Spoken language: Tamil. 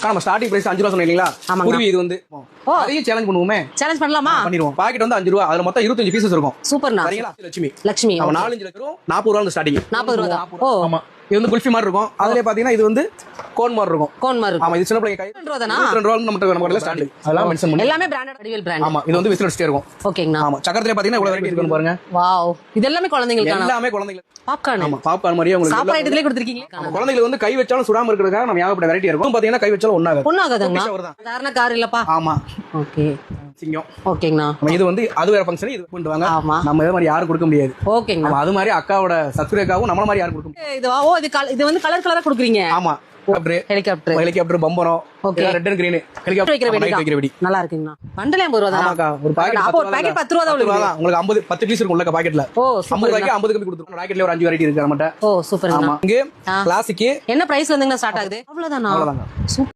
நம்ம ஸ்டார்டிங் பிரைஸ் 5 ரூபா சொன்னீங்களா? குருவி இது வந்து அதையும் சேலஞ்ச் பண்ணுவோமே. சேலஞ்ச் பண்ணலாமா? பண்ணிடுவோம். பாக்கெட் வந்து 5 ரூபா. அதுல மொத்தம் 25 பீசஸ் இருக்கும். சூப்பர்ண்ணா. சரிங்களா? லட்சுமி லட்சுமி நம்ம 4 லட்சம் 40 ரூபா ஸ்டார்டிங். 40 ரூபா தான். ஓ ஆமா. இது வந்து குல்ஃபி மாதிரி இருக்கும். அதுலயே பாத்தீங்கன்னா இது வந்து கோன் மாதிரி இருக்கும். கோன் மாதிரி ஆமா. இது சின்ன பிள்ளைங்க கை 2 ரூபா தானா? 2 ரூபா நம்ம கடையில ஸ்டார்டிங். அதெல்லாம் மென்ஷன் பண்ணி எல்லாமே பிராண்டட் வடிவேல் பிராண்ட். ஆமா. இது வந்து விசில் அடிச்சிட்டே இருக்கும். ஓகேங்கண்ணா. ஆமா. சக்கரத்துல பாத்தீங்கன்னா இவ்வளவு வெரைட்டி இருக்குன்னு பாருங்க. வாவ். இது எல்லாமே குழந்தைகளுக்கான. எல்லாமே குழந்தைகளுக்கு. பாப்கார்ன். ஆமா. பாப்கார்ன் மாதிரியே உங்களுக்கு சாப்பாடு ஐட்டத்திலே கொடுத்திருக்கீங்க. குழந்தைகளுக்கு வந்து கை வச்சாலும் சுடாம இருக்கிறதுக்காக நம்ம ஏகப்பட்ட வெரைட்டி இருக்கும். பாத்தீங்கன்னா கை வச்சாலும் ஒண்ணாகாது. ஒண்ணாகாதுங்களா? சாதாரண கார் இல்லப்பா. ஆமா. ஓகே. சிங்கம். ஓகேங்கண்ணா. இது வந்து அது வேற ஃபங்க்ஷன். இது பண்ணுவாங்க. ஆமா. நம்ம இதே மாதிரி யாரும் கொடுக்க முடியாது. ஓகேங்கண்ணா. அது மாதிரி அக்காவோட சப்ஸ்கிரைபருக்காகவும் நம்மள மாதிரி யாரும் கொடுக்க முடியாது. இது வந்து கலர் கலரா கொடுக்குறீங்க. ஆமா. ஹெலிகாப்டர் பம்பரம். Okay. Red and green. Helicopter வைக்கிற வெடி. நல்லா இருக்குங்கண்ணா. பண்டலே 50 ரூபா தான். ஆமாக்கா. ஒரு பாக்கெட் அப்போ ஒரு பாக்கெட் 10 ரூபா தான் உங்களுக்கு. உங்களுக்கு 50 10 பீஸ் இருக்கும் உள்ள பாக்கெட்ல. ஓ 50 ரூபாய்க்கு 50 கம்பி கொடுத்துறோம். பாக்கெட்ல ஒரு 5 வெரைட்டி இருக்கு நம்மட்ட. ஓ சூப்பர்ண்ணா. ஆமா. இங்க கிளாசிக் என்ன பிரைஸ் வந்துங்கண்ணா ஸ்டார்ட் ஆகுது? அவ்வளவுதானா? அவ்வளவுதாங்க.